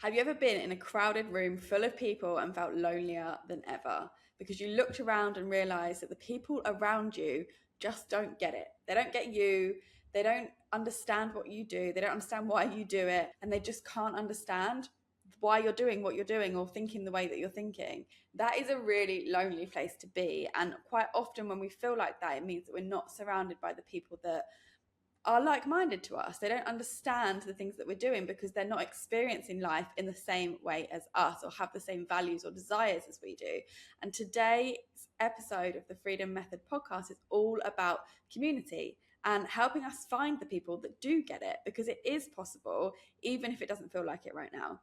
Have you ever been in a crowded room full of people and felt lonelier than ever? Because you looked around and realized that the people around you just don't get it. They don't get you. They don't understand what you do. They don't understand why you do it. And they just can't understand why you're doing what you're doing or thinking the way that you're thinking. That is a really lonely place to be. And quite often when we feel like that, it means that we're not surrounded by the people that are like-minded to us. They don't understand the things that we're doing because they're not experiencing life in the same way as us or have the same values or desires as we do. And today's episode of the Freedom Method podcast is all about community and helping us find the people that do get it, because it is possible, even if it doesn't feel like it right now.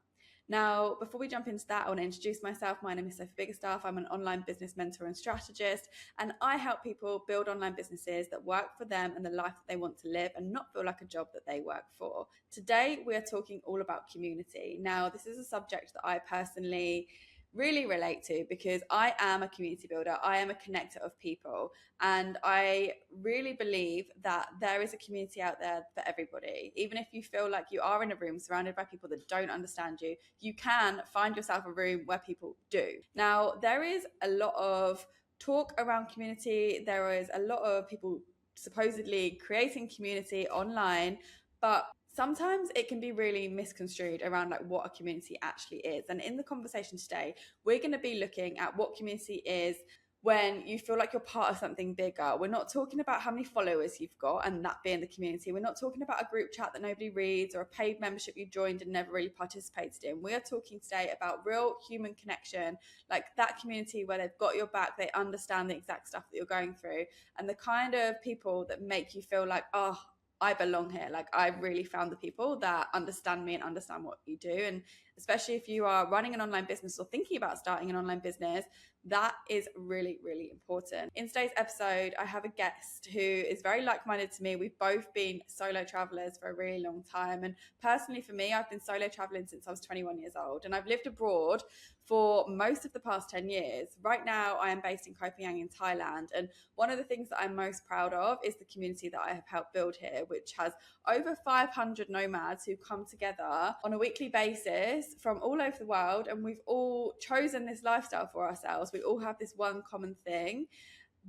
Now, before we jump into that, I want to introduce myself. My name is Sophie Biggerstaff. I'm an online business mentor and strategist, and I help people build online businesses that work for them and the life that they want to live and not feel like a job that they work for. Today, we are talking all about community. Now, this is a subject that I personally really relate to because I am a community builder. I am a connector of people, and I really believe that there is a community out there for everybody. Even if you feel like you are in a room surrounded by people that don't understand you, you can find yourself a room where people do. Now, there is a lot of talk around community. There is a lot of people supposedly creating community online, but sometimes it can be really misconstrued around like what a community actually is. And in the conversation today, we're going to be looking at what community is when you feel like you're part of something bigger. We're not talking about how many followers you've got and that being the community. We're not talking about a group chat that nobody reads or a paid membership you joined and never really participated in. We are talking today about real human connection, like that community where they've got your back, they understand the exact stuff that you're going through, and the kind of people that make you feel like, oh, I belong here. Like, I've really found the people that understand me and understand what you do. And especially if you are running an online business or thinking about starting an online business, that is really, really important. In today's episode, I have a guest who is very like-minded to me. We've both been solo travelers for a really long time. And personally for me, I've been solo traveling since I was 21 years old. And I've lived abroad for most of the past 10 years. Right now, I am based in Koh Phangan in Thailand. And one of the things that I'm most proud of is the community that I have helped build here, which has over 500 nomads who come together on a weekly basis from all over the world. And we've all chosen this lifestyle for ourselves. We all have this one common thing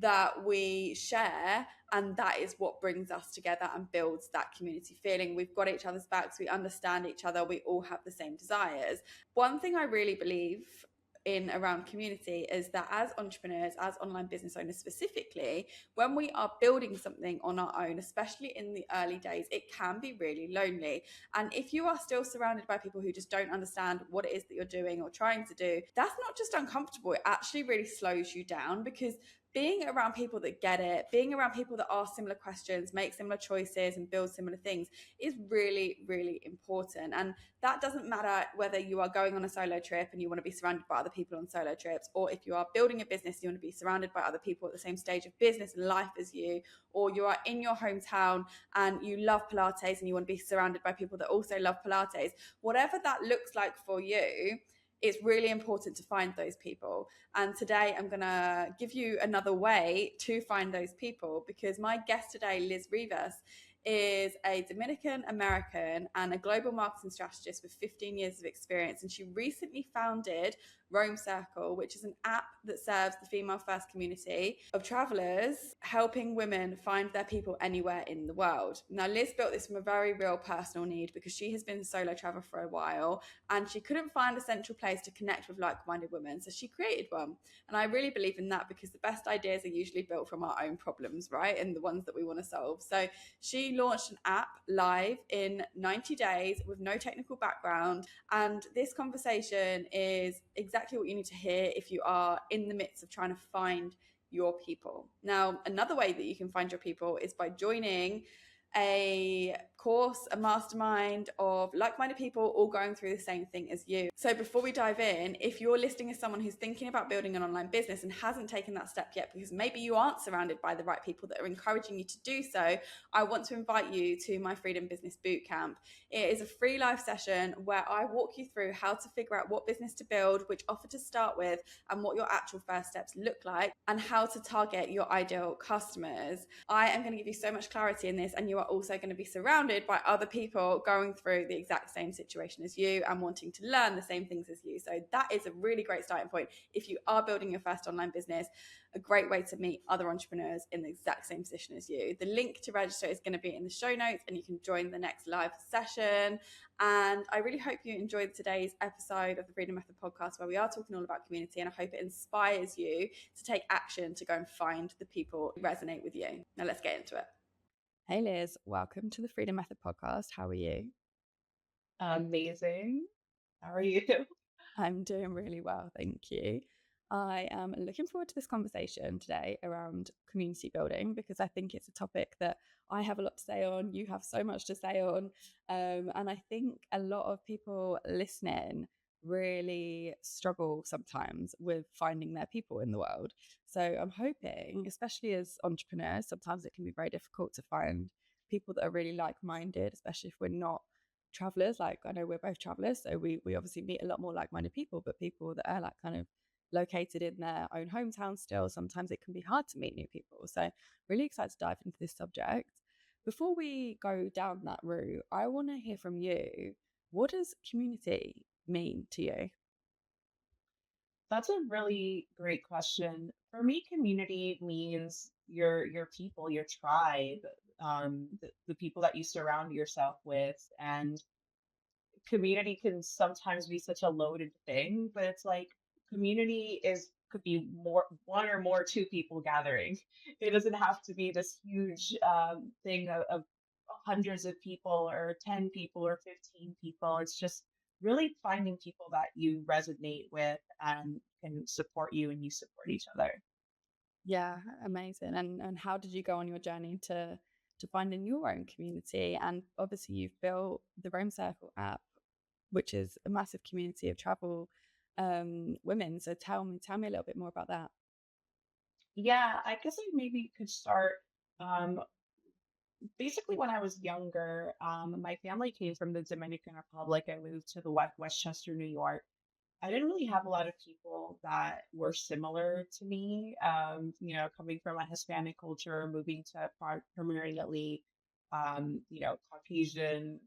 that we share, and that is what brings us together and builds that community feeling. We've got each other's backs, we understand each other, we all have the same desires. One thing I really believe in around community is that as entrepreneurs, as online business owners specifically, when we are building something on our own, especially in the early days, it can be really lonely. And if you are still surrounded by people who just don't understand what it is that you're doing or trying to do, that's not just uncomfortable, it actually really slows you down, because being around people that get it, being around people that ask similar questions, make similar choices and build similar things is really, really important. And that doesn't matter whether you are going on a solo trip and you want to be surrounded by other people on solo trips, or if you are building a business, you want to be surrounded by other people at the same stage of business and life as you, or you are in your hometown and you love Pilates and you want to be surrounded by people that also love Pilates. Whatever that looks like for you, it's really important to find those people. And today I'm going to give you another way to find those people, because my guest today, Liz Rivas, is a Dominican American and a global marketing strategist with 15 years of experience. And she recently founded RoamCircle, which is an app that serves the female-first community of travelers, helping women find their people anywhere in the world. Now, Liz built this from a very real personal need, because she has been a solo traveler for a while and she couldn't find a central place to connect with like-minded women. So she created one. And I really believe in that, because the best ideas are usually built from our own problems, right? And the ones that we want to solve. So she launched an app live in 90 days with no technical background. And this conversation is exactly what you need to hear if you are in the midst of trying to find your people. Now, another way that you can find your people is by joining a course, a mastermind of like-minded people all going through the same thing as you. So before we dive in, if you're listening as someone who's thinking about building an online business and hasn't taken that step yet, because maybe you aren't surrounded by the right people that are encouraging you to do so, I want to invite you to my Freedom Business Bootcamp. It is a free live session where I walk you through how to figure out what business to build, which offer to start with, and what your actual first steps look like, and how to target your ideal customers. I am going to give you so much clarity in this, and you are also going to be surrounded surrounded by other people going through the exact same situation as you and wanting to learn the same things as you. So that is a really great starting point. If you are building your first online business, a great way to meet other entrepreneurs in the exact same position as you. The link to register is going to be in the show notes, and you can join the next live session. And I really hope you enjoyed today's episode of the Freedom Method podcast, where we are talking all about community, and I hope it inspires you to take action to go and find the people who resonate with you. Now let's get into it. Hey Liz, welcome to the Freedom Method podcast. How are you? Amazing. How are you? I'm doing really well, thank you. I am looking forward to this conversation today around community building, because I think it's a topic that I have a lot to say on, you have so much to say on, and I think a lot of people listening really struggle sometimes with finding their people in the world. So I'm hoping, especially as entrepreneurs, sometimes it can be very difficult to find people that are really like-minded, especially if we're not travelers. Like, I know we're both travelers, so we obviously meet a lot more like-minded people, but people that are like kind of located in their own hometown still, sometimes it can be hard to meet new people. So really excited to dive into this subject. Before we go down that route, I want to hear from you. What does community mean to you? That's a really great question. For me, community means your people, your tribe, the people that you surround yourself with. And community can sometimes be such a loaded thing, but it's like community is could be more one or more two people gathering. It doesn't have to be this huge thing of hundreds of people or 10 people or 15 people. It's just really finding people that you resonate with and can support you and you support each other. Yeah, amazing. And how did you go on your journey to finding your own community? And obviously you've built the RoamCircle app, which is a massive community of travel women. So tell me a little bit more about that. Yeah, I guess I maybe could start um, basically when I was younger. My family came from the Dominican Republic. I moved to the Westchester, New York. I didn't really have a lot of people that were similar to me. Coming from a Hispanic culture, moving to primarily, Caucasian,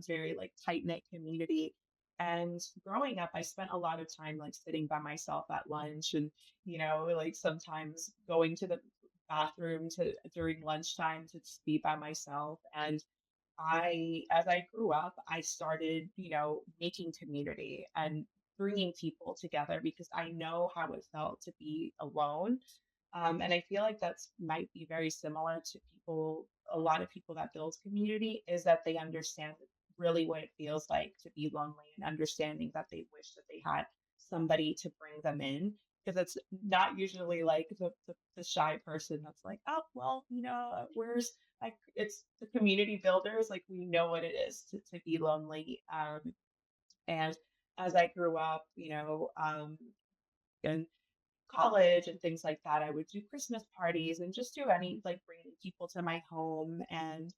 very like tight knit community. And growing up, I spent a lot of time like sitting by myself at lunch, and like sometimes going to the bathroom to during lunchtime to just be by myself. And as I grew up, I started, making community and bringing people together because I know how it felt to be alone. And I feel like that's might be very similar to people, a lot of people that build community is that they understand really what it feels like to be lonely and understanding that they wish that they had somebody to bring them in. Because it's not usually like the shy person that's like, oh, well, where's like it's the community builders, like we know what it is to be lonely. And as I grew up, in college and things like that, I would do Christmas parties and just do any like bringing people to my home and,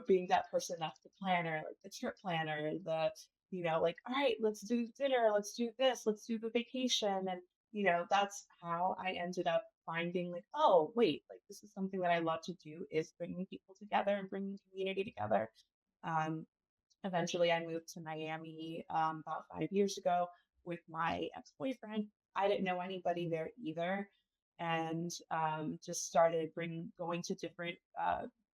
being that person that's the planner, like the trip planner, like, all right, let's do dinner, let's do this, let's do the vacation. And, that's how I ended up finding like, oh, wait, like this is something that I love to do is bringing people together and bringing community together. Um, Eventually, I moved to Miami about 5 years ago with my ex-boyfriend. I didn't know anybody there either, and just started going to different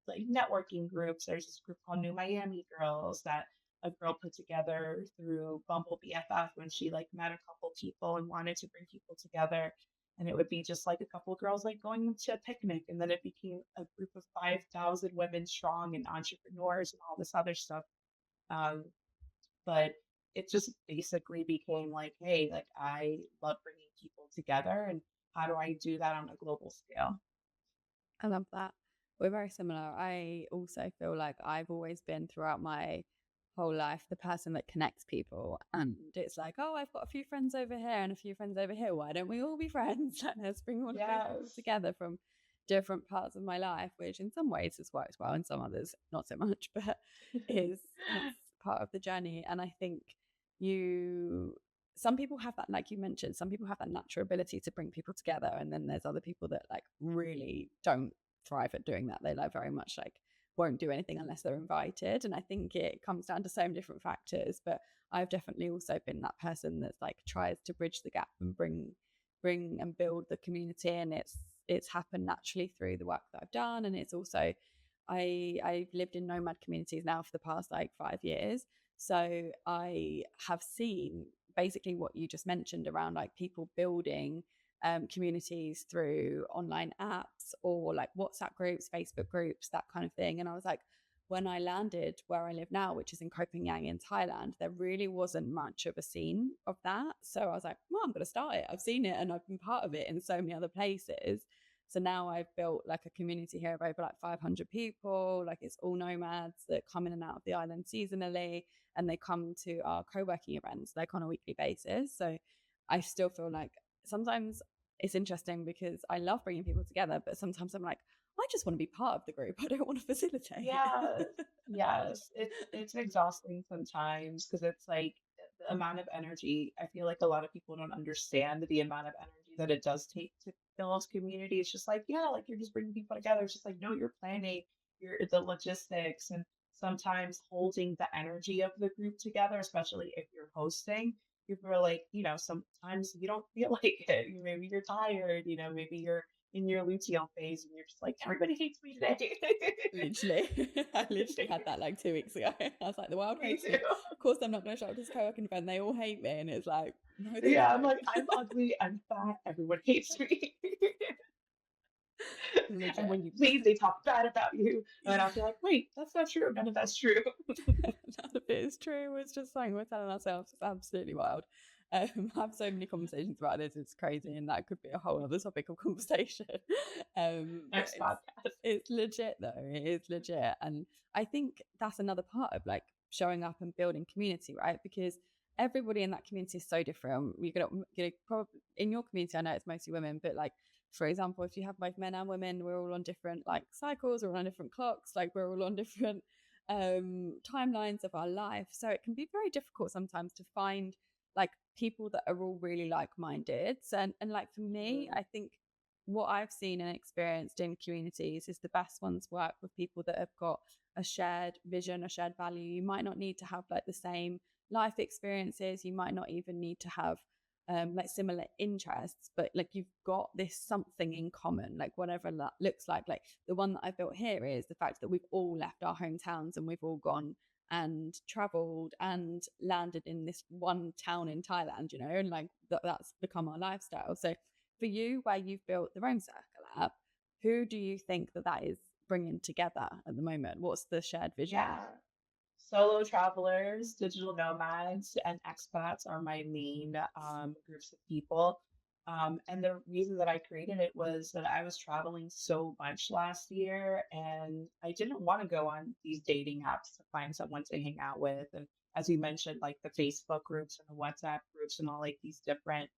like networking groups. There's this group called New Miami Girls that a girl put together through Bumble BFF when she like met a couple people and wanted to bring people together. And it would be just like a couple girls like going to a picnic, and then it became a group of 5,000 women strong and entrepreneurs and all this other stuff. um, but it just basically became like, hey, like I love bringing people together, and how do I do that on a global scale? I love that. We're very similar. I also feel like I've always been throughout my whole life the person that connects people. And it's like, oh, I've got a few friends over here and a few friends over here. Why don't we all be friends? And let's bring all of those people Yes. together from different parts of my life, which in some ways has worked well, in some others not so much, but is it's part of the journey. And I think you some people have that, like you mentioned, some people have that natural ability to bring people together, and then there's other people that like really don't thrive at doing that. They like very much like won't do anything unless they're invited. And I think it comes down to so many different factors. But I've definitely also been that person that's like tries to bridge the gap and bring and build the community. And it's happened naturally through the work that I've done. And it's also I've lived in nomad communities now for the past like 5 years. So I have seen basically what you just mentioned around like people building communities through online apps or like WhatsApp groups, Facebook groups, that kind of thing. And I was like, when I landed where I live now, which is in Koh Phangan in Thailand, there really wasn't much of a scene of that. So I was like, well, I'm going to start it. I've seen it and I've been part of it in so many other places. So now I've built like a community here of over like 500 people. Like it's all nomads that come in and out of the island seasonally, and they come to our co-working events like on a weekly basis. So I still feel like sometimes it's interesting because I love bringing people together, but sometimes I'm like, I just want to be part of the group. I don't want to facilitate. Yes, yes. It's exhausting sometimes because it's like the amount of energy. I feel like a lot of people don't understand the amount of energy that it does take to build community. It's just like, yeah, like you're just bringing people together. It's just like, no, you're planning, you're the logistics, and sometimes holding the energy of the group together, especially if you're hosting. People are like, sometimes you don't feel like it. Maybe you're tired, maybe you're in your luteal phase and you're just like, everybody hates me today. Literally. I literally had that like 2 weeks ago. I was like, the world Me hates too. me. Of course, I'm not going to show up to this co-working event. They all hate me. And it's like, no, they Yeah, I'm don't. like, I'm ugly, I'm fat, everyone hates me. And Legit. when you leave, they talk bad about you. And I'll be like, wait, that's not true. None of that's true. None of it is true. It's just something we're telling ourselves. It's absolutely wild. I have so many conversations about this. It's crazy, and that could be a whole other topic of conversation. But Next podcast. it's legit though. It is legit, and I think that's another part of like showing up and building community, right? Because everybody in that community is so different. You're gonna probably in your community. I know it's mostly women, but like for example, if you have both men and women, we're all on different like cycles, we're on different clocks, like we're all on different timelines of our life. So it can be very difficult sometimes to find like people that are all really like-minded. And like for me, Mhm. I think what I've seen and experienced in communities is the best ones work with people that have got a shared vision, a shared value. You might not need to have like the same life experiences. You might not even need to have like similar interests, but like you've got this something in common, like whatever that looks like the one that I built here is the fact that we've all left our hometowns and we've all gone and traveled and landed in this one town in Thailand, and like that's become our lifestyle. So for you, where you've built the RoamCircle app, who do you think that is bringing together at the moment? What's the shared vision? Yeah. Solo travelers, digital nomads, and expats are my main groups of people. And the reason that I created it was that I was traveling so much last year and I didn't want to go on these dating apps to find someone to hang out with. And as you mentioned, like the Facebook groups and the WhatsApp groups and all like these different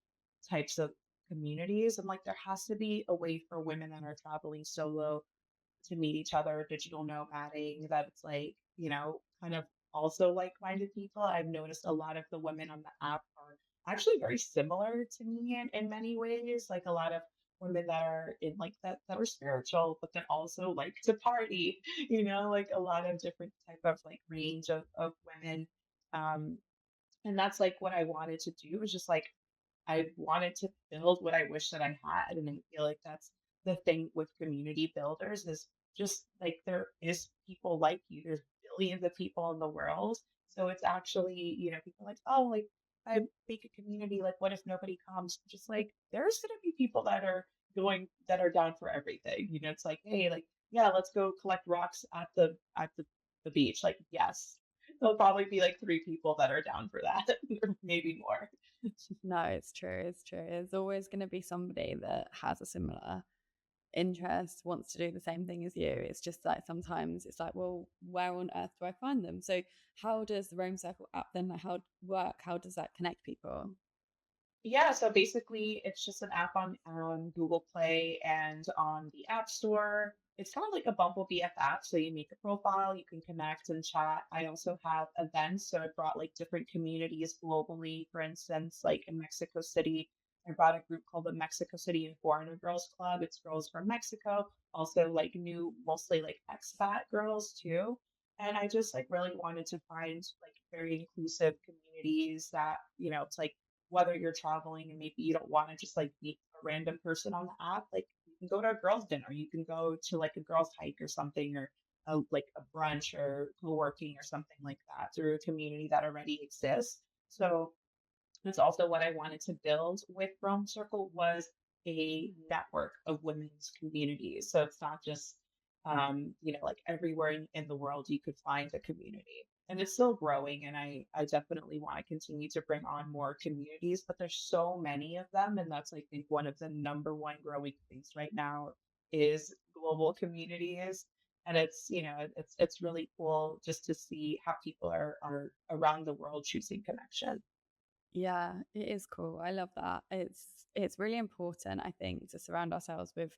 types of communities. I'm like, there has to be a way for women that are traveling solo to meet each other, digital nomading, that's like, kind of also like-minded people. I've noticed a lot of the women on the app are actually very similar to me in many ways. Like a lot of women that are in like that are spiritual, but then also like to party, like a lot of different type of like range of women. Um, and that's like what I wanted to do was just like I wanted to build what I wish that I had. And I feel like that's the thing with community builders is just like there is people like you. There's billions of people in the world. So it's actually, people are like, oh, like I make a community, like what if nobody comes? Just like there's gonna be people that are down for everything. It's like, hey, like, yeah, let's go collect rocks at the beach. Like, yes. There'll probably be like three people that are down for that, or maybe more. No, it's true. It's true. There's always going to be somebody that has a similar interest, wants to do the same thing as you. It's just like sometimes it's like, well, where on earth do I find them? So how does the RoamCircle app then like how work? How does that connect people? Yeah, so basically it's just an app on Google Play and on the App Store. It's kind of like a Bumble BF app. So you make a profile, you can connect and chat. I also have events. So I brought like different communities globally. For instance, like in Mexico City, I brought a group called the Mexico City and Foreigner Girls Club. It's girls from Mexico, also like new, mostly like expat girls too. And I just like really wanted to find like very inclusive communities that, it's like whether you're traveling and maybe you don't want to just like meet a random person on the app, like you can go to a girls' dinner, you can go to like a girls' hike or something, or like a brunch or co-working or something like that through a community that already exists. So that's also what I wanted to build with RoamCircle was a network of women's communities. So it's not just, like everywhere in the world you could find a community. And it's still growing, and I definitely want to continue to bring on more communities, but there's so many of them, and that's I think one of the number one growing things right now is global communities. And it's really cool just to see how people are around the world choosing connection. Yeah, it is cool. I love that. It's really important, I think, to surround ourselves with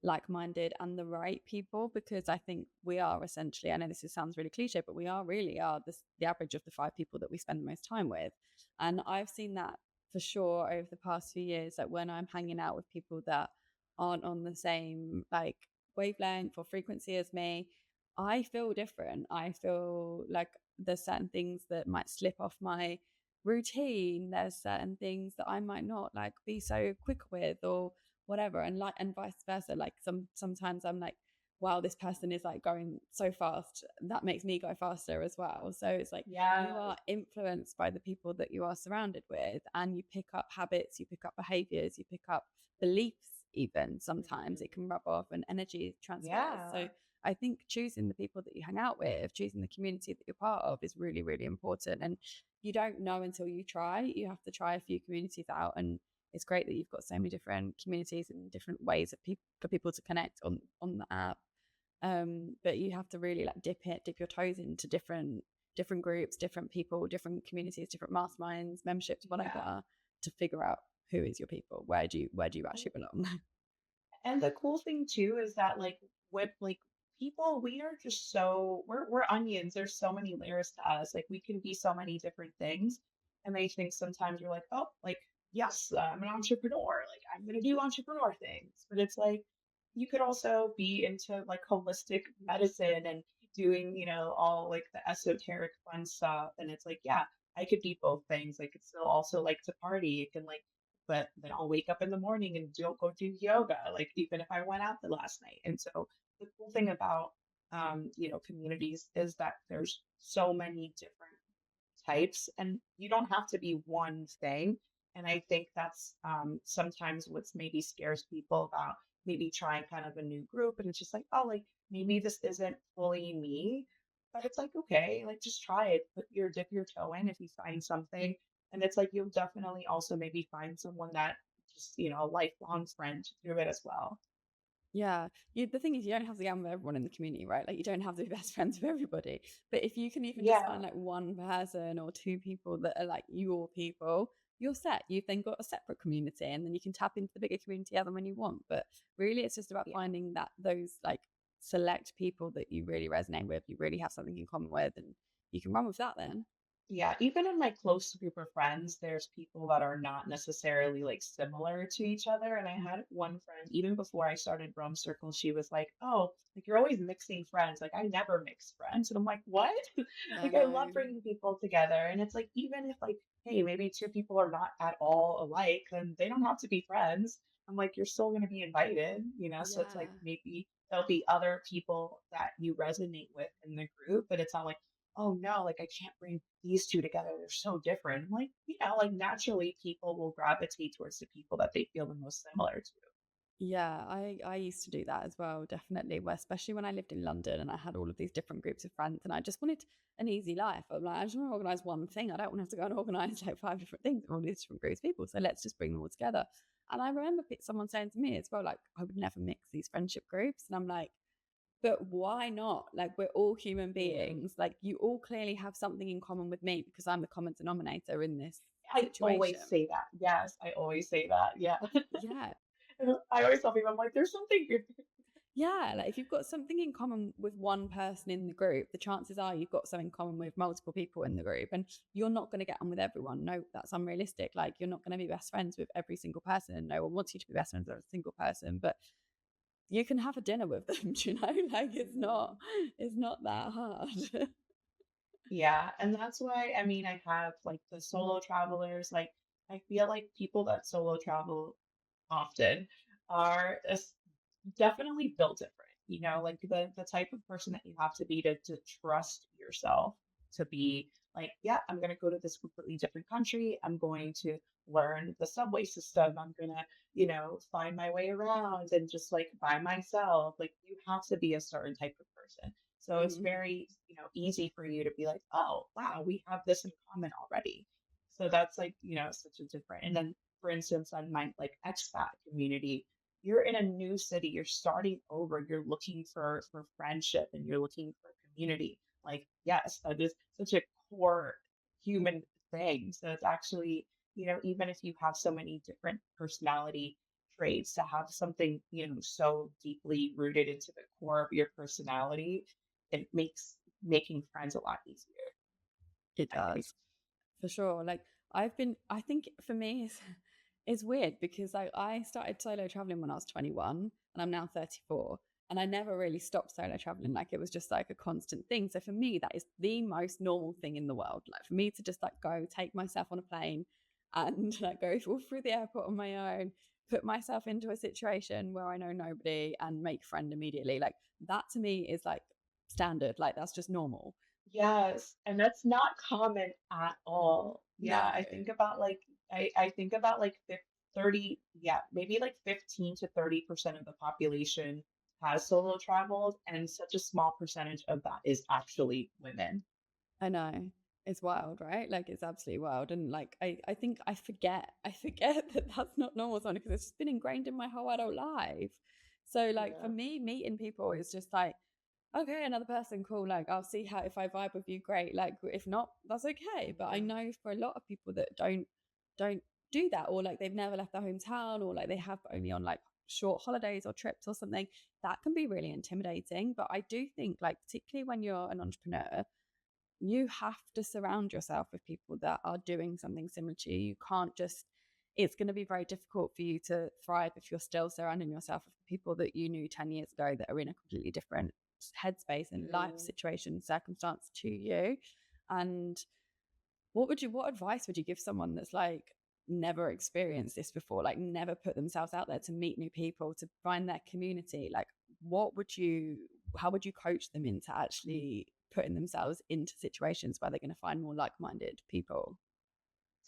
like-minded and the right people, because I think we are essentially, I know sounds really cliche, but we are really are the average of the five people that we spend the most time with. And I've seen that for sure over the past few years, that when I'm hanging out with people that aren't on the same like wavelength or frequency as me, I feel different. I feel like there's certain things that might slip off my routine. There's certain things that I might not like be so quick with or whatever, and like and vice versa. Like sometimes I'm like, wow, this person is like going so fast, that makes me go faster as well. So it's like you Yeah. are influenced by the people that you are surrounded with, and you pick up habits, you pick up behaviors, you pick up beliefs. Even sometimes Mhm. it can rub off and energy transfers. So Yeah. I think choosing the people that you hang out with, choosing the community that you're part of, is really, really important. And you don't know until you try. You have to try a few communities out, and it's great that you've got so many different communities and different ways of for people to connect on the app. But you have to really like dip your toes into different groups, different people, different communities, different masterminds, memberships, Yeah. whatever, to figure out who is your people. Where do you actually belong? And the cool thing too is that like with like people, we are just we're onions. There's so many layers to us. Like we can be so many different things. And I think sometimes you're like, oh, like, yes, I'm an entrepreneur. Like I'm gonna do entrepreneur things. But it's like you could also be into like holistic medicine and doing, all like the esoteric fun stuff. And it's like, yeah, I could be both things. I could still also like to party. It can like but then I'll wake up in the morning and go do yoga, like even if I went out the last night. And so the cool thing about communities is that there's so many different types and you don't have to be one thing. And I think that's sometimes what's maybe scares people about maybe trying kind of a new group. And it's just like, oh, like maybe this isn't fully me. But it's like, okay, like just try it. Dip your toe in if you find something. And it's like you'll definitely also maybe find someone that just, a lifelong friend through it as well. Yeah. The thing is, you don't have to get on with everyone in the community, right? Like, you don't have to be best friends with everybody. But if you can even just find Yeah. like one person or two people that are like your people, you're set. You've then got a separate community, and then you can tap into the bigger community as and when you want. But really, it's just about Yeah. finding those like select people that you really resonate with, you really have something in common with, and you can run with that then. Yeah, even in my close group of friends, there's people that are not necessarily like similar to each other. And I had one friend, even before I started RoamCircle, she was like, oh, like you're always mixing friends. Like I never mix friends. And I'm like, what? I Like I love know. bringing people together. And it's like, even if like, hey, maybe two people are not at all alike, then they don't have to be friends. I'm like, you're still going to be invited, So it's like Yeah. maybe there'll be other people that you resonate with in the group, but it's not like, oh no, like I can't bring these two together. They're so different. I'm like, like naturally people will gravitate towards the people that they feel the most similar to. Yeah, I used to do that as well, definitely. Well, especially when I lived in London and I had all of these different groups of friends, and I just wanted an easy life. I'm like, I just want to organize one thing. I don't want to have to go and organize like five different things with all these different groups of people. So let's just bring them all together. And I remember someone saying to me as well, like, I would never mix these friendship groups. And I'm like, but why not? Like, we're all human Yeah. beings. Like, you all clearly have something in common with me because I'm the common denominator in this I always situation. say that. Yes, I always say that. Yeah. Yeah. I always tell people, I'm like, there's something. Yeah, like if you've got something in common with one person in the group, the chances are you've got something in common with multiple people in the group, and you're not going to get on with everyone. No, that's unrealistic. Like you're not going to be best friends with every single person, and no one wants you to be best friends with every single person, but you can have a dinner with them, do you know? Like Mhm. it's not that hard. Yeah, and that's why, I mean, I have like the solo travelers, like I feel like people that solo travel often are definitely built different, like the type of person that you have to be to trust yourself, to be like, yeah, I'm going to go to this completely different country. I'm going to learn the subway system. I'm going to, find my way around and just like by myself. Like you have to be a certain type of person. So it's Mhm. very, easy for you to be like, oh, wow, we have this in common already. So that's like, such a different. And then, for instance, on my like expat community, you're in a new city, you're starting over, you're looking for friendship and you're looking for community. Like, yes, that is such a core human thing. So it's actually, even if you have so many different personality traits, to have something, so deeply rooted into the core of your personality, it makes making friends a lot easier, It I think. does. For sure. Like I think for me it's weird because I started solo traveling when I was 21 and I'm now 34 and I never really stopped solo traveling. Like it was just like a constant thing. So for me, that is the most normal thing in the world. Like for me to just like go take myself on a plane and like go all through the airport on my own, put myself into a situation where I know nobody and make a friend immediately. Like that to me is like standard. Like that's just normal. Yes, and that's not common at all. Yeah, No. I think about like 30, yeah, maybe like 15 to 30% of the population has solo traveled, and such a small percentage of that is actually women. I know. It's wild, right? Like it's absolutely wild. And like I think I forget that that's not normal zone because it's just been ingrained in my whole adult life. So like for Yeah. me, meeting people is just like, okay, another person, cool. Like I'll see how if I vibe with you, great. Like if not, that's okay. But I Mhm. know for a lot of people that don't do that, or like they've never left their hometown, or like they have only on like short holidays or trips or something, that can be really intimidating. But I do think like particularly when you're an entrepreneur, you have to surround yourself with people that are doing something similar to you. You can't just, it's going to be very difficult for you to thrive if you're still surrounding yourself with people that you knew 10 years ago that are in a completely different headspace and life Mhm. situation, circumstance to you. And what advice would you give someone that's like never experienced this before, like never put themselves out there to meet new people, to find their community? Like, what would you, how would you coach them into actually putting themselves into situations where they're going to find more like minded people?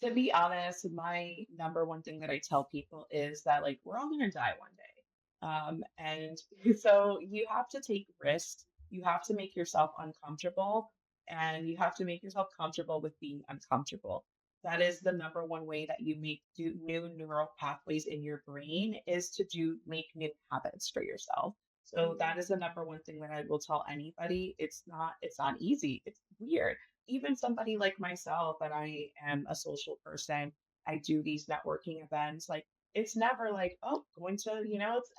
To be honest, my number one thing that I tell people is that like we're all gonna die one day. And so you have to take risks, you have to make yourself uncomfortable, and you have to make yourself comfortable with being uncomfortable. That is the number one way that you make do new neural pathways in your brain, is to do make new habits for yourself. So that is the number one thing that I will tell anybody. It's not easy. It's weird. Even somebody like myself, and I am a social person, I do these networking events. Like it's never like, oh, going to,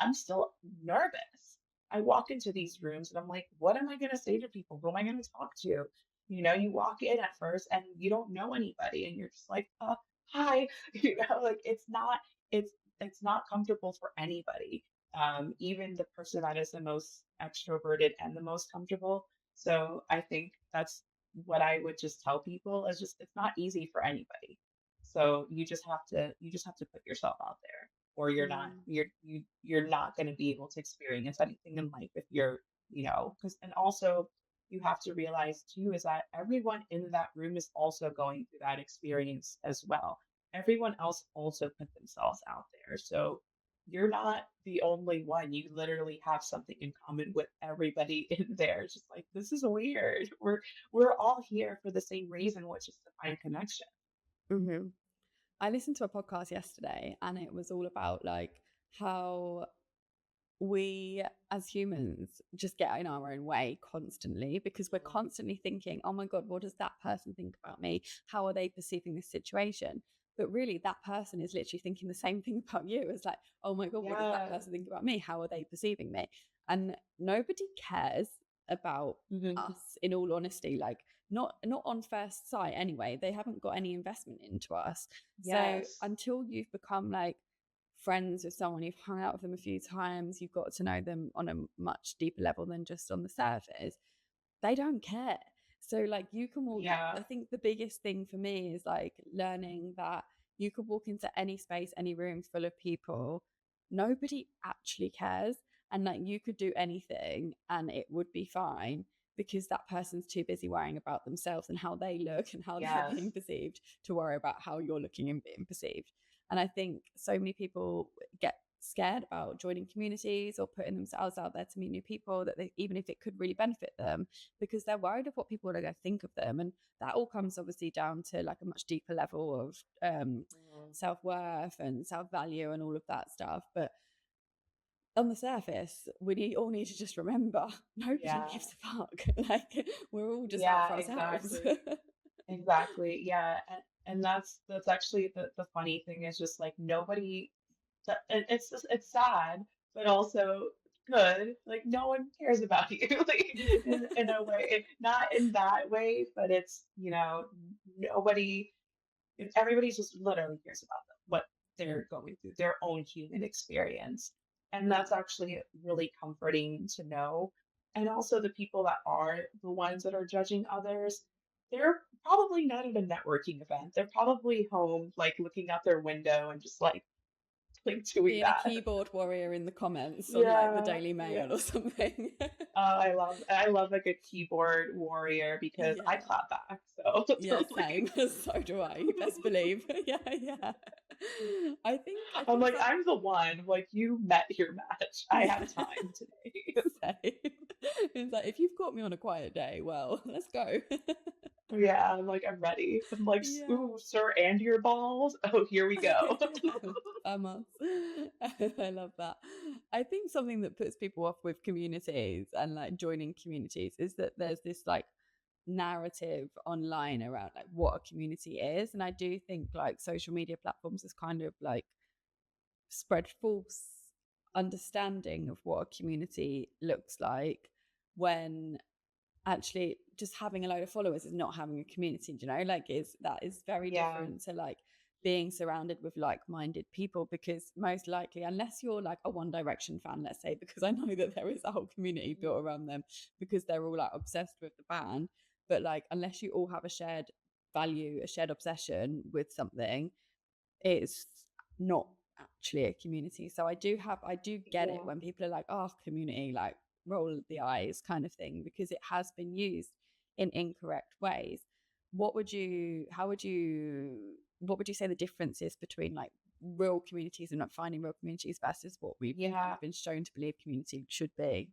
I'm still nervous. I walk into these rooms and I'm like, what am I going to say to people? Who am I going to talk to? You walk in at first and you don't know anybody and you're just like, hi, like it's, it's not comfortable for anybody. Even the person that is the most extroverted and the most comfortable. So I think that's what I would just tell people, is just it's not easy for anybody. So you just have to put yourself out there, or Mm. you're not going to be able to experience anything in life if you're, because, and also you have to realize too is that everyone in that room is also going through that experience as well. Everyone else also put themselves out there. So you're not the only one. You literally have something in common with everybody in there. It's just like, this is weird. We're all here for the same reason, which is to find connection. Hmm. I listened to a podcast yesterday and it was all about like how we as humans just get in our own way constantly because we're Mhm. constantly thinking, oh my God, what does that person think about me? How are they perceiving this situation? But really, that person is literally thinking the same thing about you. It's like, oh my God, what does that Yeah. person think about me? How are they perceiving me? and nobody cares about Mhm. us, in all honesty. Like, not on first sight anyway. They haven't got any investment into us. So Yes. until you've become like friends with someone, you've hung out with them a few times, you've got to know them on a much deeper level than just on the surface, they don't care. So like you can walk, I Yeah. think the biggest thing for me is like learning that you could walk into any space, any room full of people, nobody actually cares, and like you could do anything and it would be fine, because that person's too busy worrying about themselves and how they look and how they're being Yes. perceived to worry about how you're looking and being perceived. And I think so many people get scared about joining communities or putting themselves out there to meet new people, that they, even if it could really benefit them, because they're worried of what people are going to think of them. And that all comes obviously down to like a much deeper level of Mm. self-worth and self-value and all of that stuff. But on the surface, all need to just remember nobody Yeah. gives a fuck. Like, we're all just out Yeah, for ourselves. exactly. Exactly. Yeah. And that's actually the funny thing is just like nobody it's just it's sad, but also good. Like no one cares about you like in a way. Not in that way, but it's, nobody everybody's just literally cares about them, what they're going through, their own human experience. And Yeah. that's actually really comforting to know. And also, the people that are the ones that are judging others, they're probably not at a networking event. They're probably home, like looking out their window and just like doing Being a that. keyboard warrior in the comments on like the Yeah, Daily yeah. Mail or something. I love like a keyboard warrior because I Yeah. clap back. So Yeah, like, same. So do I. You best believe. Yeah, yeah. I I'm think like, some I'm the one. Like, you met your match. I yeah. have time today. Same. It's like, if you've caught me on a quiet day, well, let's go. Yeah, I'm like, I'm ready. I'm like, Yeah. ooh, sir, and your balls. Oh, here we go. Yeah. Vamos. I love that. I think something that puts people off with communities and like joining communities is that there's this like narrative online around like what a community is. And I do think like social media platforms is kind of like spread false understanding of what a community looks like, when actually just having a load of followers is not having a community. Do you know, like is that is very Yeah. different to like being surrounded with like-minded people, because most likely, unless you're like a One Direction fan, let's say, because I know that there is a whole community built around them because they're all like obsessed with the band, but like unless you all have a shared value, a shared obsession with something, it's not actually a community. So I do get it Yeah. when people are like, oh, community, like roll the eyes kind of thing, because it has been used in incorrect ways. What would you say the difference is between like real communities and like finding real communities versus what we've kind Yeah. of been shown to believe community should be?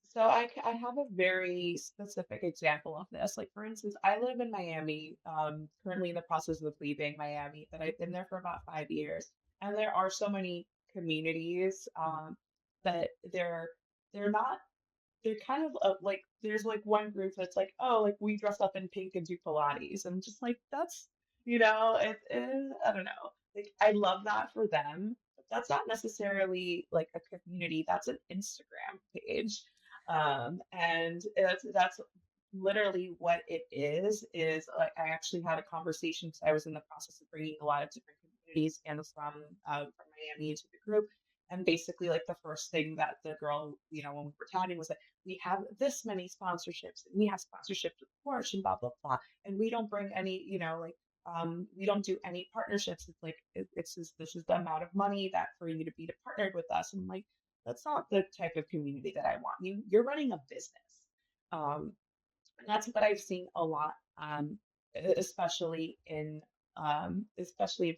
So I have a very specific example of this. Like, for instance, I live in Miami, currently in the process of leaving Miami, but I've been there for about 5 years. And there are so many communities that they're not they're kind of like there's like one group that's like, oh, like we dress up in pink and do Pilates, and just like that's I don't know, like I love that for them, but that's not necessarily like a community. That's an Instagram page, and that's literally what it is like I actually had a conversation because I was in the process of bringing a lot of different communities and from Miami into the group. And basically, like the first thing that the girl, when we were chatting, was that we have this many sponsorships, and we have sponsorships with Porsche and blah blah blah, and we don't bring any, we don't do any partnerships. It's like it's just, this is the amount of money that for you to be partnered with us. And I'm like, that's not the type of community that I want. You're running a business. Um, and that's what I've seen a lot, especially in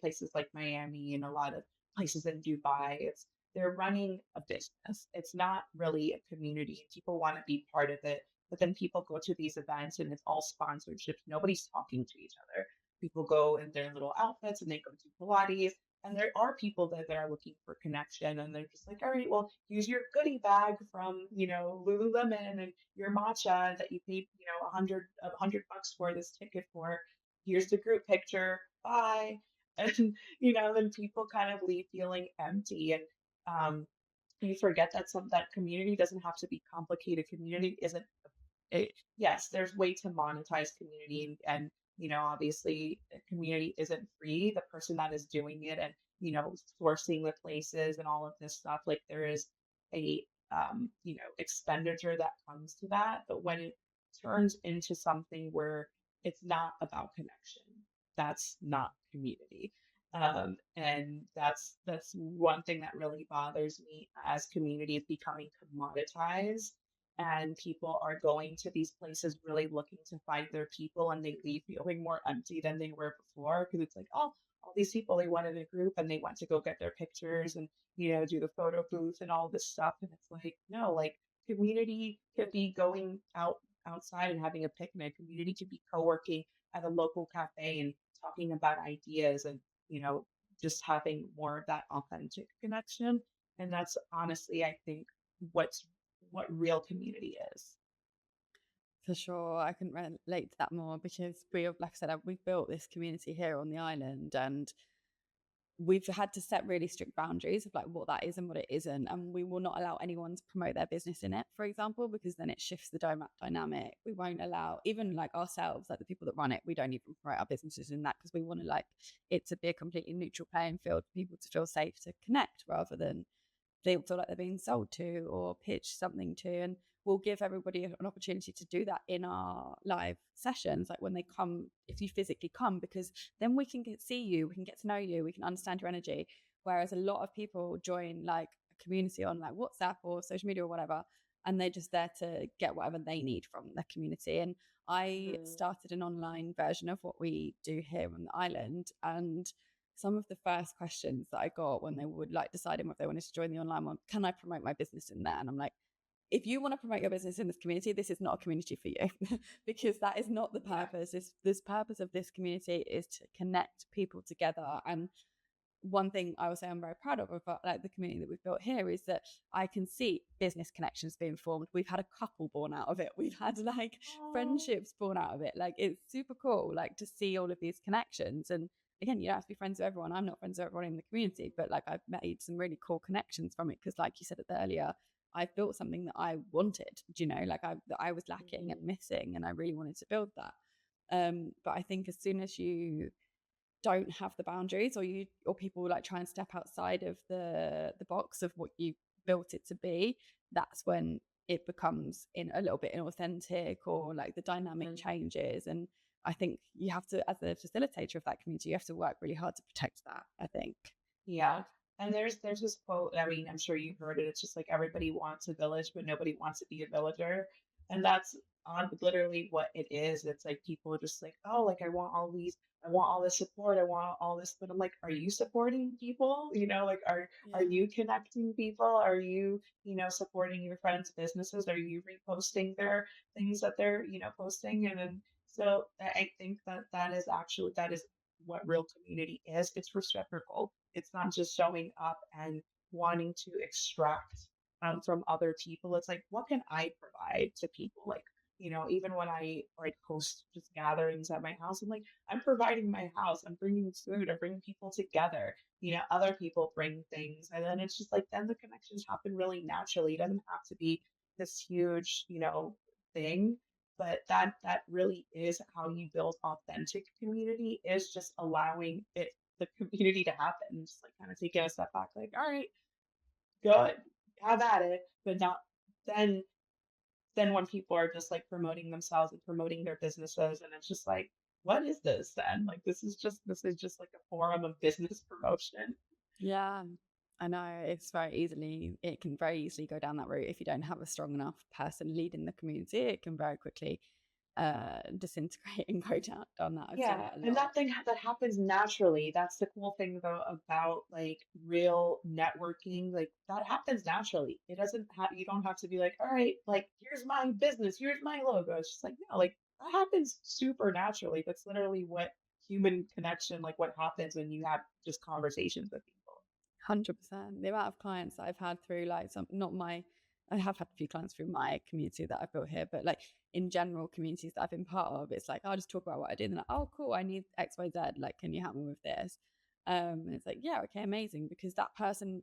places like Miami and a lot of places in Dubai. They're running a business. It's not really a community. People want to be part of it, but then people go to these events and it's all sponsorships. Nobody's talking to each other. People go in their little outfits and they go do Pilates. And there are people that are looking for connection, and they're just like, all right, well, use your goodie bag from, Lululemon and your matcha that you paid, a hundred bucks for this ticket for. Here's the group picture. Bye. And then people kind of leave feeling empty. And we forget that that community doesn't have to be complicated. Community isn't it, yes, there's way to monetize community and obviously a community isn't free. The person that is doing it and sourcing the places and all of this stuff, like there is a expenditure that comes to that. But when it turns into something where it's not about connection, that's not community. And that's one thing that really bothers me as community is becoming commoditized and people are going to these places really looking to find their people and they leave feeling more empty than they were before because it's like, oh, all these people they wanted a group and they went to go get their pictures and do the photo booth and all this stuff and it's like no, like community could be going outside and having a picnic. Community could be co-working at a local cafe and talking about ideas and you know just having more of that authentic connection. And that's honestly I think what's what real community is. For sure, I couldn't relate to that more because we have, like I said, we've built this community here on the island, and we've had to set really strict boundaries of like what that is and what it isn't, and we will not allow anyone to promote their business in it, for example, because then it shifts the dynamic. We won't allow even like ourselves, like the people that run it, we don't even promote our businesses in that because we want to like it to be a completely neutral playing field for people to feel safe to connect rather than they feel like they're being sold to or pitched something to. And we'll give everybody an opportunity to do that in our live sessions, like when they come, if you physically come, because then we can see you, we can get to know you, we can understand your energy. Whereas a lot of people join like a community on like WhatsApp or social media or whatever, and they're just there to get whatever they need from the community. And I Mm, started an online version of what we do here on the island, and some of the first questions that I got when they would like deciding if they wanted to join the online one, can I promote my business in there? And I'm like, if you want to promote your business in this community, this is not a community for you because that is not the yeah. purpose. This purpose of this community is to connect people together. And one thing I will say I'm very proud of about like the community that we've built here is that I can see business connections being formed. We've had a couple born out of it. We've had like Oh. friendships born out of it. Like it's super cool, like to see all of these connections. And again, you don't have to be friends with everyone. I'm not friends with everyone in the community, but like I've made some really cool connections from it because, like you said earlier, I've built something that I wanted. Do you know, like that I was lacking and Mhm. missing, and I really wanted to build that. But I think as soon as you don't have the boundaries or people like try and step outside of the box of what you built it to be, that's when it becomes in a little bit inauthentic or like the dynamic Mhm. changes. And I think you have to, as a facilitator of that community, you have to work really hard to protect that, I think. Yeah. And there's this quote, I mean, I'm sure you've heard it. It's just like everybody wants a village, but nobody wants to be a villager. And that's on literally what it is. It's like people are just like, oh, like I want all this support, I want all this, but I'm like, are you supporting people? Like are Yeah. you connecting people? Are you, supporting your friends' businesses? Are you reposting their things that they're, posting? And then so I think that is what real community is. It's reciprocal. It's not just showing up and wanting to extract from other people. It's like, what can I provide to people? Like, even when I like host just gatherings at my house, I'm like, I'm providing my house. I'm bringing food. I'm bringing people together. Other people bring things, and then it's just like then the connections happen really naturally. It doesn't have to be this huge, thing, but that really is how you build authentic community is just allowing the community to happen, just like kind of taking a step back, like, all right, good, have at it, but not then when people are just like promoting themselves and promoting their businesses, and it's just like, what is this then? Like this is just like a forum of business promotion. Yeah, I know it can very easily go down that route if you don't have a strong enough person leading the community. It can very quickly disintegrate and go down that. I've seen Yeah, it a and lot. that happens naturally. That's the cool thing though about like real networking. Like that happens naturally. It doesn't have you don't have to be like, all right, like here's my business, here's my logo. It's just like, no, like that happens super naturally. That's literally what human connection, like what happens when you have just conversations with people. 100%. The amount of clients that I've had through like some, not my, I have had a few clients through my community that I've built here, but like in general communities that I've been part of, it's like, I'll just talk about what I do. And they're like, oh, cool, I need XYZ. Like, can you help me with this? And it's like, yeah, okay, amazing. Because that person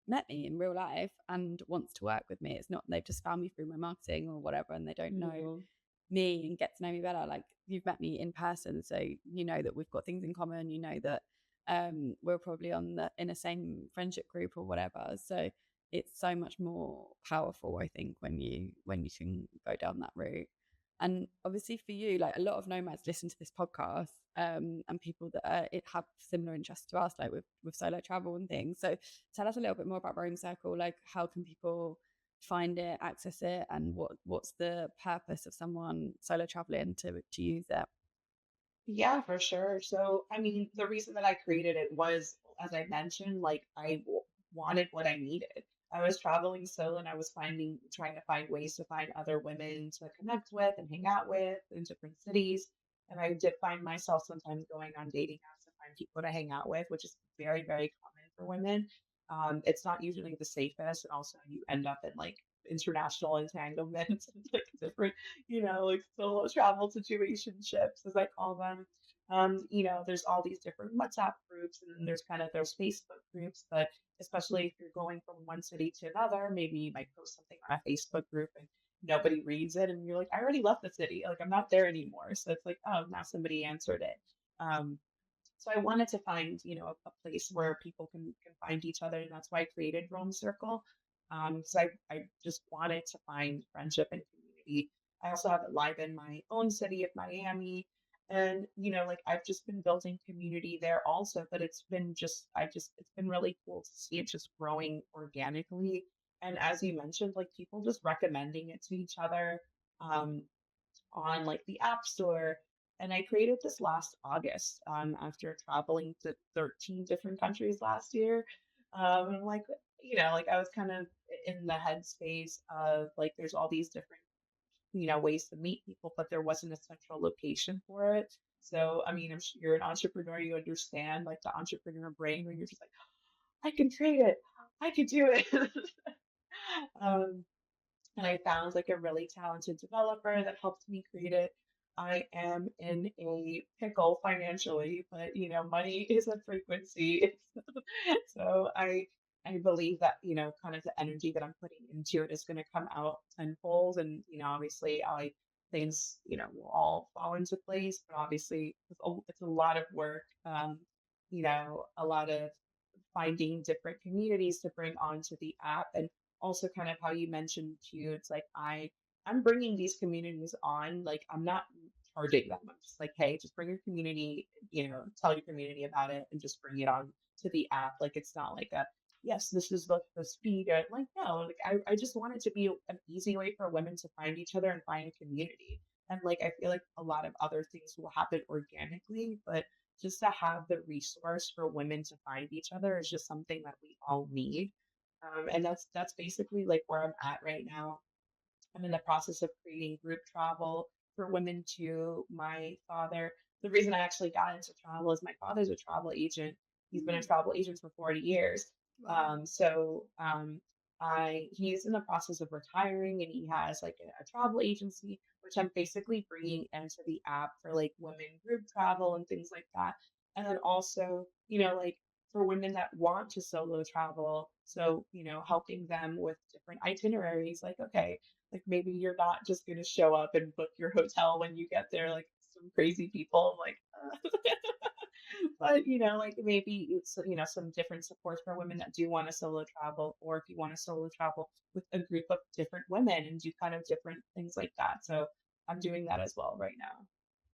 met me in real life and wants to work with me. It's not they've just found me through my marketing or whatever, and they don't know Mhm. me and get to know me better. Like, you've met me in person, so you know that we've got things in common. You know that we're probably in the same friendship group or whatever. So it's so much more powerful, I think, when you can go down that route. And obviously for you, like, a lot of nomads listen to this podcast, and people that have similar interests to us, like with solo travel and things. So tell us a little bit more about RoamCircle. Like, how can people find it, access it, and what's the purpose of someone solo traveling to use it? Yeah, for sure. So, I mean, the reason that I created it was, as I mentioned, like wanted what I needed. I was traveling solo and I was trying to find ways to find other women to connect with and hang out with in different cities. And I did find myself sometimes going on dating apps to find people to hang out with, which is very, very common for women. It's not usually the safest. And also, you end up in like international entanglements and like different like solo travel situationships, as I call them. There's all these different WhatsApp groups, and then there's kind of those Facebook groups. But especially if you're going from one city to another, maybe you might post something on a Facebook group and nobody reads it, and you're like, I already left the city, like I'm not there anymore. So it's like, oh, now somebody answered it. Um, so I wanted to find, a place where people can find each other, and that's why I created RoamCircle. So I just wanted to find friendship and community. I also have it live in my own city of Miami, and like I've just been building community there also. But it's been really cool to see it just growing organically. And as you mentioned, like people just recommending it to each other. Um, on like the App Store. And I created this last August after traveling to 13 different countries last year. And like, like I was kind of in the headspace of like, there's all these different, ways to meet people, but there wasn't a central location for it. So, I mean, I'm sure you're an entrepreneur, you understand like the entrepreneur brain where you're just like, I can create it, I could do it. um, and I found like a really talented developer that helped me create it. I am in a pickle financially, but money is a frequency. So I believe that, kind of the energy that I'm putting into it is going to come out tenfold. And, obviously things, will all fall into place, but obviously it's a lot of work. A lot of finding different communities to bring onto the app, and also kind of how you mentioned too, it's like I'm bringing these communities on, like I'm not charging them. I'm just like, hey, just bring your community, tell your community about it and just bring it on to the app. Like it's not like a yes, this is the speed. Like no, like I just want it to be an easy way for women to find each other and find a community. And like I feel like a lot of other things will happen organically, but just to have the resource for women to find each other is just something that we all need. And that's basically like where I'm at right now. I'm in the process of creating group travel for women too. My father, the reason I actually got into travel is my father's a travel agent. He's been a Mm, travel agent for 40 years. wow. He's in the process of retiring, and he has like a travel agency, which I'm basically bringing into the app for like women group travel and things like that. And then also, like for women that want to solo travel. So, helping them with different itineraries, like, okay, like maybe you're not just going to show up and book your hotel when you get there, like some crazy people, like, but like maybe it's, some different supports for women that do want to solo travel, or if you want to solo travel with a group of different women and do kind of different things like that. So I'm doing that as well right now.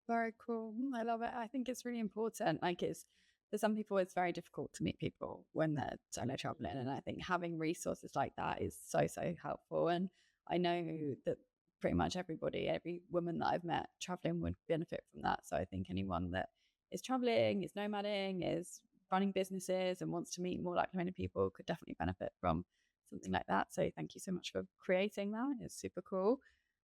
Very cool. I love it. I think it's really important. Like, it's for some people, it's very difficult to meet people when they're solo traveling, and I think having resources like that is so helpful. And I know that pretty much every woman that I've met traveling would benefit from that. So I think anyone that is traveling, is nomading, is running businesses, and wants to meet more like-minded people could definitely benefit from something like that. So thank you so much for creating that. It's super cool.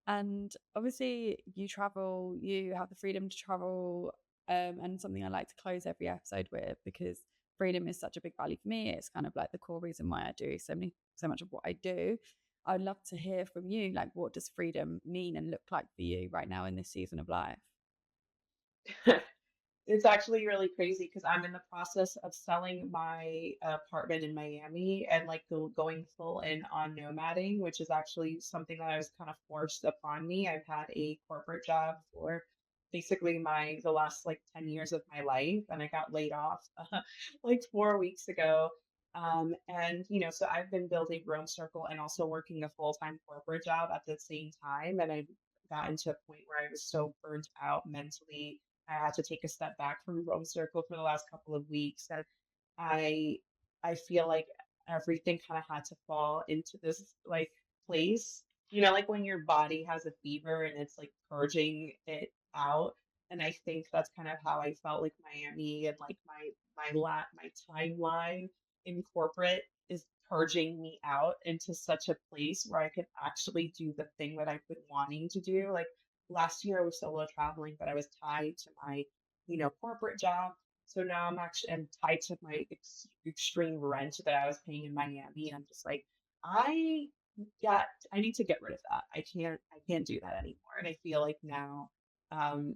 And obviously, you travel, you have the freedom to travel. And something I like to close every episode with, because freedom is such a big value for me. It's kind of like the core reason why I do so much of what I do. I'd love to hear from you. Like, what does freedom mean and look like for you right now in this season of life? It's actually really crazy because I'm in the process of selling my apartment in Miami and like going full in on nomading, which is actually something that I was kind of forced upon me. I've had a corporate job for basically my the last like 10 years of my life, and I got laid off like 4 weeks ago. And so I've been building RoamCircle and also working a full-time corporate job at the same time. And I've gotten to a point where I was so burnt out mentally. I had to take a step back from RoamCircle for the last couple of weeks, and I I feel like everything kind of had to fall into this like place, like when your body has a fever and it's like purging it out. And I think that's kind of how I felt like Miami and like my timeline in corporate is purging me out into such a place where I could actually do the thing that I've been wanting to do. Like last year I was solo traveling, but I was tied to my, corporate job. So now I'm tied to my extreme rent that I was paying in Miami. And I'm just like, I got, I need to get rid of that. I can't do that anymore. And I feel like now, um,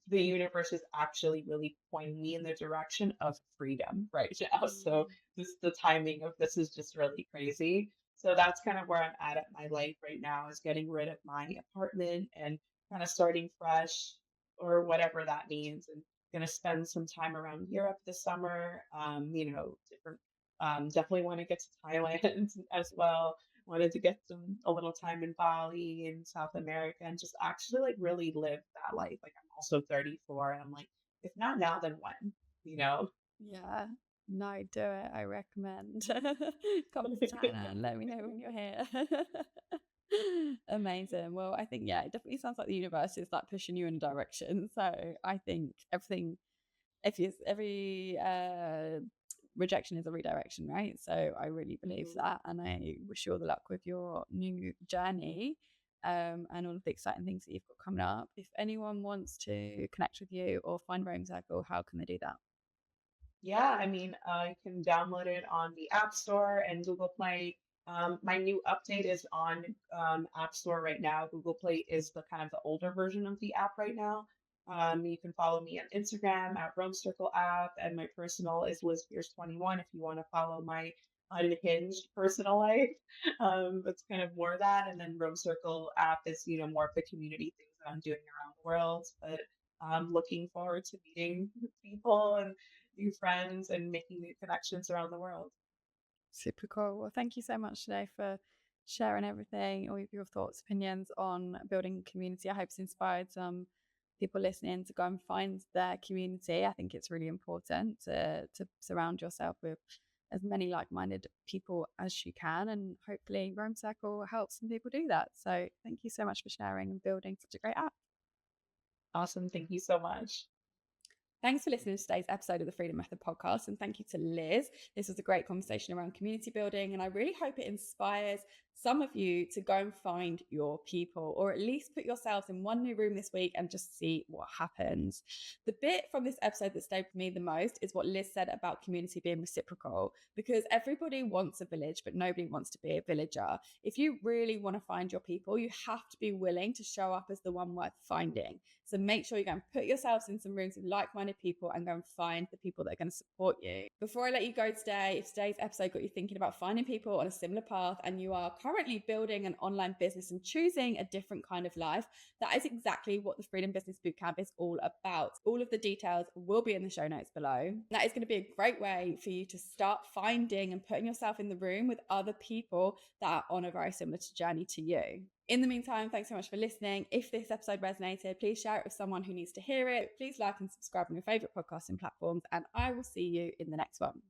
the universe is actually really pointing me in the direction of freedom right now. So Mm. the timing of this is just really crazy. So that's kind of where I'm at my life right now is getting rid of my apartment and kind of starting fresh or whatever that means. And gonna spend some time around Europe this summer. Different definitely want to get to Thailand as well. Wanted to get a little time in Bali in South America and just actually like really live that life. Like I'm also 34 and I'm like, if not now, then when? You know? Yeah. No, do it. I recommend. Come to China and let me know when you're here. Amazing. Well, I think, yeah, it definitely sounds like the universe is like pushing you in a direction. So I think everything, if you, every rejection is a redirection, right? So I really believe Mhm. that. And I wish you all the luck with your new journey, and all of the exciting things that you've got coming up. If anyone wants to connect with you or find RoamCircle, how can they do that? Yeah, I mean, I can download it on the App Store and Google Play. My new update is on App Store right now. Google Play is the kind of the older version of the app right now. You can follow me on Instagram at Roam Circle app, and my personal is Liz Pierce 21 if you want to follow my unhinged personal life. That's kind of more of that. And then Roam Circle app is, more of the community things that I'm doing around the world. But I'm looking forward to meeting people and new friends and making new connections around the world. Super cool. Well, thank you so much today for sharing everything, all of your thoughts, opinions on building community. I hope it's inspired some people listening to go and find their community. I think it's really important to surround yourself with as many like-minded people as you can, and hopefully Rome Circle helps some people do that. So thank you so much for sharing and building such a great app. Awesome. Thank you so much. Thanks for listening to today's episode of the Freedom Method podcast. And thank you to Liz. This was a great conversation around community building. And I really hope it inspires some of you to go and find your people, or at least put yourselves in one new room this week and just see what happens. The bit from this episode that stayed with me the most is what Liz said about community being reciprocal, because everybody wants a village, but nobody wants to be a villager. If you really want to find your people, you have to be willing to show up as the one worth finding. So make sure you go and put yourselves in some rooms with like-minded people and go and find the people that are going to support you. Before I let you go today, if today's episode got you thinking about finding people on a similar path and you are currently building an online business and choosing a different kind of life, that is exactly what the Freedom Business Bootcamp is all about. All of the details will be in the show notes below. That is going to be a great way for you to start finding and putting yourself in the room with other people that are on a very similar journey to you. In the meantime, thanks so much for listening. If this episode resonated, please share it with someone who needs to hear it. Please like and subscribe on your favorite podcasting platforms, and I will see you in the next one.